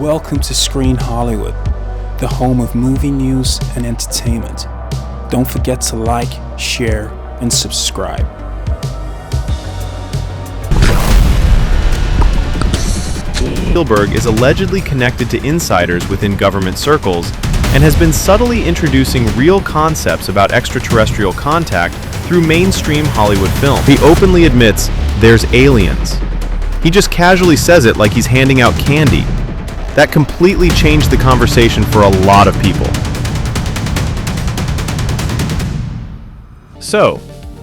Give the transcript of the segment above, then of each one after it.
Welcome to Screen Hollywood, the home of movie news and entertainment. Don't forget to like, share, and subscribe. Spielberg is allegedly connected to insiders within government circles and has been subtly introducing real concepts about extraterrestrial contact through mainstream Hollywood film. He openly admits there's aliens. He just casually says it like he's handing out candy. That completely changed the conversation for a lot of people. So,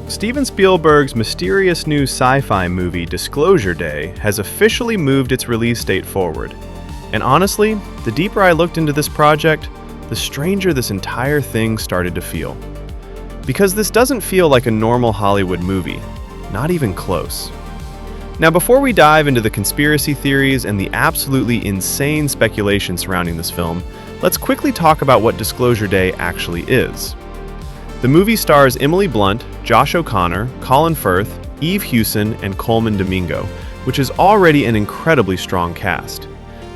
Steven Spielberg's mysterious new sci-fi movie Disclosure Day has officially moved its release date forward. And honestly, the deeper I looked into this project, the stranger this entire thing started to feel. Because this doesn't feel like a normal Hollywood movie, not even close. Now, before we dive into the conspiracy theories and the absolutely insane speculation surrounding this film, let's quickly talk about what Disclosure Day actually is. The movie stars Emily Blunt, Josh O'Connor, Colin Firth, Eve Hewson, and Coleman Domingo, which is already an incredibly strong cast.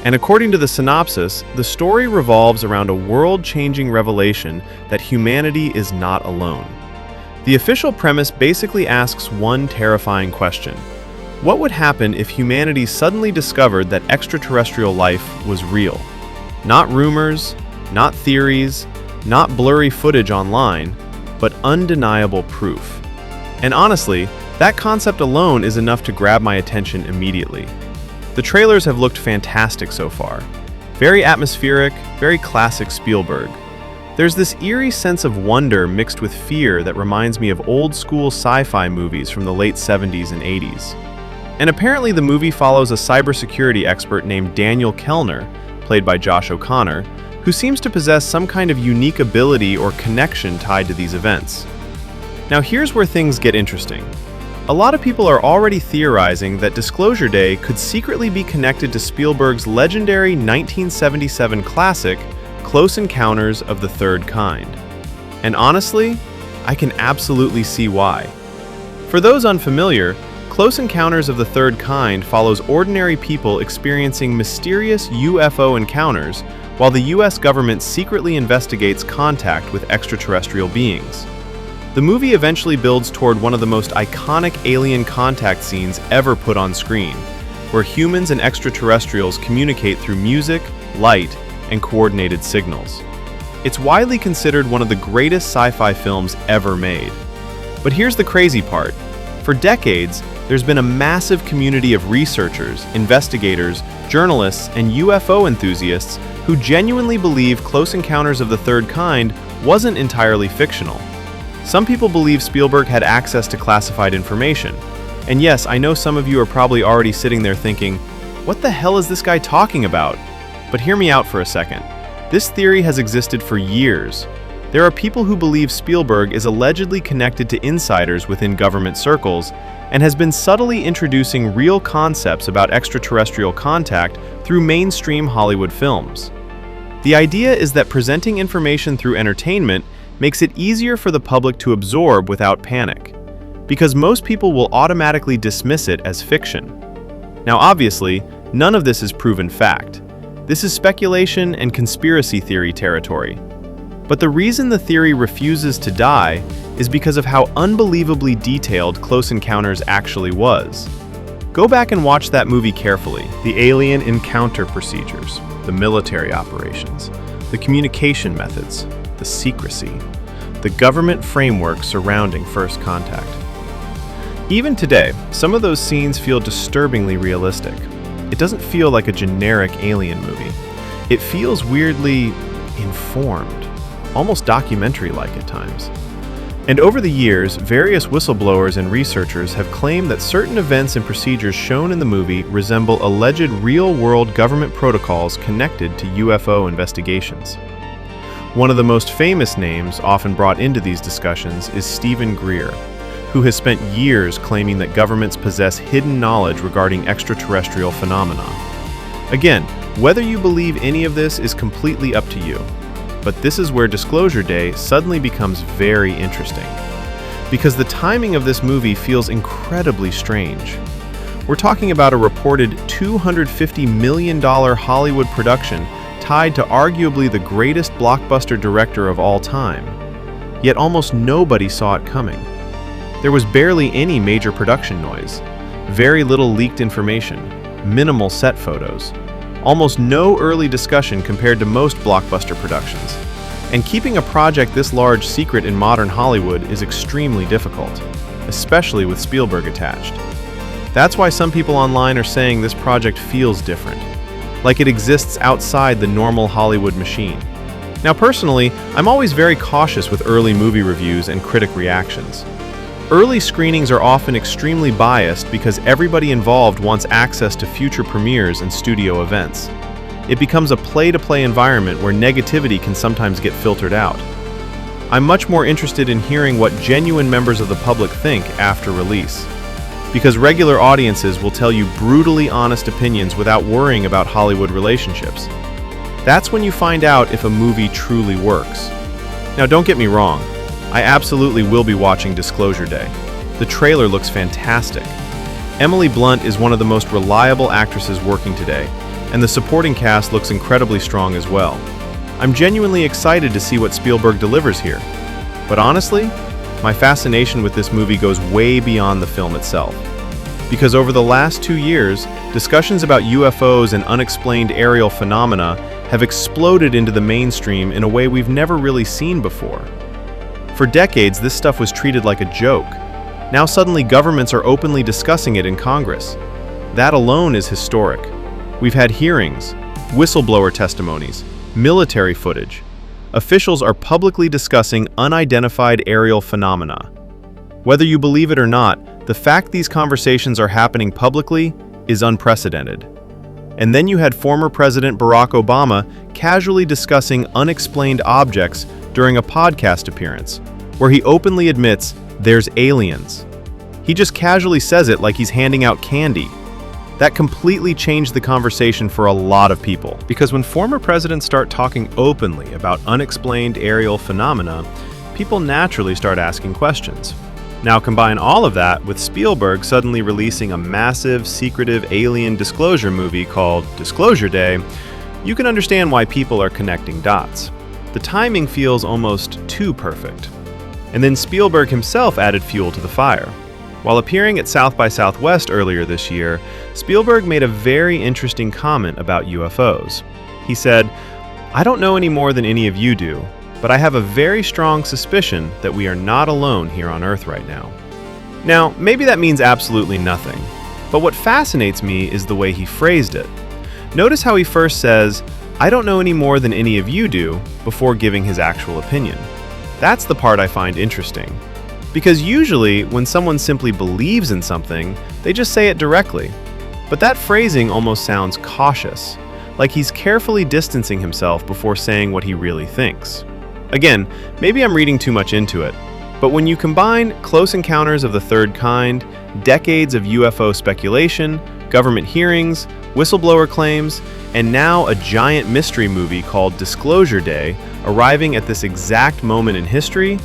And according to the synopsis, the story revolves around a world-changing revelation that humanity is not alone. The official premise basically asks one terrifying question. What would happen if humanity suddenly discovered that extraterrestrial life was real? Not rumors, not theories, not blurry footage online, but undeniable proof. And honestly, that concept alone is enough to grab my attention immediately. The trailers have looked fantastic so far. Very atmospheric, very classic Spielberg. There's this eerie sense of wonder mixed with fear that reminds me of old-school sci-fi movies from the late 70s and 80s. And apparently the movie follows a cybersecurity expert named Daniel Kellner, played by Josh O'Connor, who seems to possess some kind of unique ability or connection tied to these events. Now here's where things get interesting. A lot of people are already theorizing that Disclosure Day could secretly be connected to Spielberg's legendary 1977 classic, Close Encounters of the Third Kind. And honestly, I can absolutely see why. For those unfamiliar, Close Encounters of the Third Kind follows ordinary people experiencing mysterious UFO encounters while the US government secretly investigates contact with extraterrestrial beings. The movie eventually builds toward one of the most iconic alien contact scenes ever put on screen, where humans and extraterrestrials communicate through music, light, and coordinated signals. It's widely considered one of the greatest sci-fi films ever made. But here's the crazy part. For decades, there's been a massive community of researchers, investigators, journalists, and UFO enthusiasts who genuinely believe Close Encounters of the Third Kind wasn't entirely fictional. Some people believe Spielberg had access to classified information. And yes, I know some of you are probably already sitting there thinking, what the hell is this guy talking about? But hear me out for a second. This theory has existed for years. There are people who believe Spielberg is allegedly connected to insiders within government circles and has been subtly introducing real concepts about extraterrestrial contact through mainstream Hollywood films. The idea is that presenting information through entertainment makes it easier for the public to absorb without panic, because most people will automatically dismiss it as fiction. Now obviously, none of this is proven fact. This is speculation and conspiracy theory territory. But the reason the theory refuses to die is because of how unbelievably detailed Close Encounters actually was. Go back and watch that movie carefully. The alien encounter procedures, the military operations, the communication methods, the secrecy, the government framework surrounding first contact. Even today, some of those scenes feel disturbingly realistic. It doesn't feel like a generic alien movie. It feels weirdly informed. Almost documentary-like at times. And over the years, various whistleblowers and researchers have claimed that certain events and procedures shown in the movie resemble alleged real-world government protocols connected to UFO investigations. One of the most famous names often brought into these discussions is Stephen Greer, who has spent years claiming that governments possess hidden knowledge regarding extraterrestrial phenomena. Again, whether you believe any of this is completely up to you. But this is where Disclosure Day suddenly becomes very interesting. Because the timing of this movie feels incredibly strange. We're talking about a reported $250 million Hollywood production tied to arguably the greatest blockbuster director of all time. Yet almost nobody saw it coming. There was barely any major production noise, very little leaked information, minimal set photos, almost no early discussion compared to most blockbuster productions. And keeping a project this large secret in modern Hollywood is extremely difficult, especially with Spielberg attached. That's why some people online are saying this project feels different, like it exists outside the normal Hollywood machine. Now personally, I'm always very cautious with early movie reviews and critic reactions. Early screenings are often extremely biased because everybody involved wants access to future premieres and studio events. It becomes a play-to-play environment where negativity can sometimes get filtered out. I'm much more interested in hearing what genuine members of the public think after release, because regular audiences will tell you brutally honest opinions without worrying about Hollywood relationships. That's when you find out if a movie truly works. Now don't get me wrong, I absolutely will be watching Disclosure Day. The trailer looks fantastic. Emily Blunt is one of the most reliable actresses working today, and the supporting cast looks incredibly strong as well. I'm genuinely excited to see what Spielberg delivers here. But honestly, my fascination with this movie goes way beyond the film itself. Because over the last 2 years, discussions about UFOs and unexplained aerial phenomena have exploded into the mainstream in a way we've never really seen before. For decades, this stuff was treated like a joke. Now suddenly governments are openly discussing it in Congress. That alone is historic. We've had hearings, whistleblower testimonies, military footage. Officials are publicly discussing unidentified aerial phenomena. Whether you believe it or not, the fact these conversations are happening publicly is unprecedented. And then you had former President Barack Obama casually discussing unexplained objects during a podcast appearance, where he openly admits there's aliens. He just casually says it like he's handing out candy. That completely changed the conversation for a lot of people. Because when former presidents start talking openly about unexplained aerial phenomena, people naturally start asking questions. Now combine all of that with Spielberg suddenly releasing a massive, secretive alien disclosure movie called Disclosure Day, you can understand why people are connecting dots. The timing feels almost too perfect. And then Spielberg himself added fuel to the fire. While appearing at South by Southwest earlier this year, Spielberg made a very interesting comment about UFOs. He said, "I don't know any more than any of you do, but I have a very strong suspicion that we are not alone here on Earth right now." Now, maybe that means absolutely nothing, but what fascinates me is the way he phrased it. Notice how he first says, "I don't know any more than any of you do," before giving his actual opinion. That's the part I find interesting. Because usually, when someone simply believes in something, they just say it directly. But that phrasing almost sounds cautious, like he's carefully distancing himself before saying what he really thinks. Again, maybe I'm reading too much into it, but when you combine Close Encounters of the Third Kind, decades of UFO speculation, government hearings, whistleblower claims, and now a giant mystery movie called Disclosure Day arriving at this exact moment in history,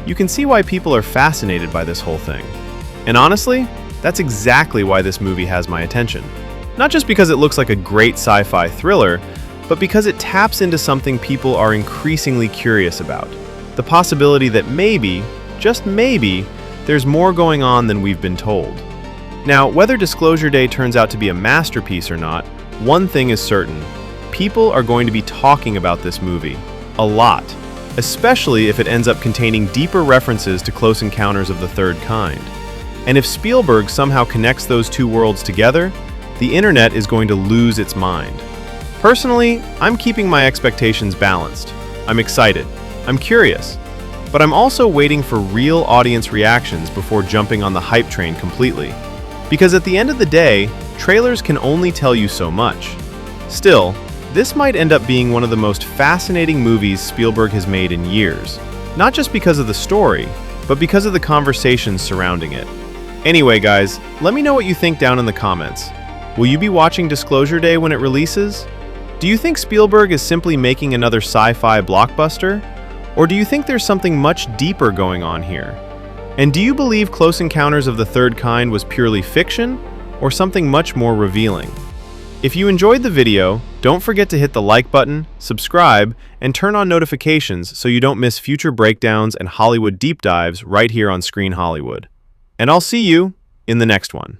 you can see why people are fascinated by this whole thing. And honestly, that's exactly why this movie has my attention. Not just because it looks like a great sci-fi thriller, but because it taps into something people are increasingly curious about. The possibility that maybe, just maybe, there's more going on than we've been told. Now, whether Disclosure Day turns out to be a masterpiece or not, one thing is certain. People are going to be talking about this movie. A lot. Especially if it ends up containing deeper references to Close Encounters of the Third Kind. And if Spielberg somehow connects those two worlds together, the internet is going to lose its mind. Personally, I'm keeping my expectations balanced. I'm excited. I'm curious. But I'm also waiting for real audience reactions before jumping on the hype train completely. Because at the end of the day, trailers can only tell you so much. Still, this might end up being one of the most fascinating movies Spielberg has made in years. Not just because of the story, but because of the conversations surrounding it. Anyway, guys, let me know what you think down in the comments. Will you be watching Disclosure Day when it releases? Do you think Spielberg is simply making another sci-fi blockbuster? Or do you think there's something much deeper going on here? And do you believe Close Encounters of the Third Kind was purely fiction? or something much more revealing? If you enjoyed the video, don't forget to hit the like button, subscribe, and turn on notifications so you don't miss future breakdowns and Hollywood deep dives right here on Screen Hollywood. And I'll see you in the next one.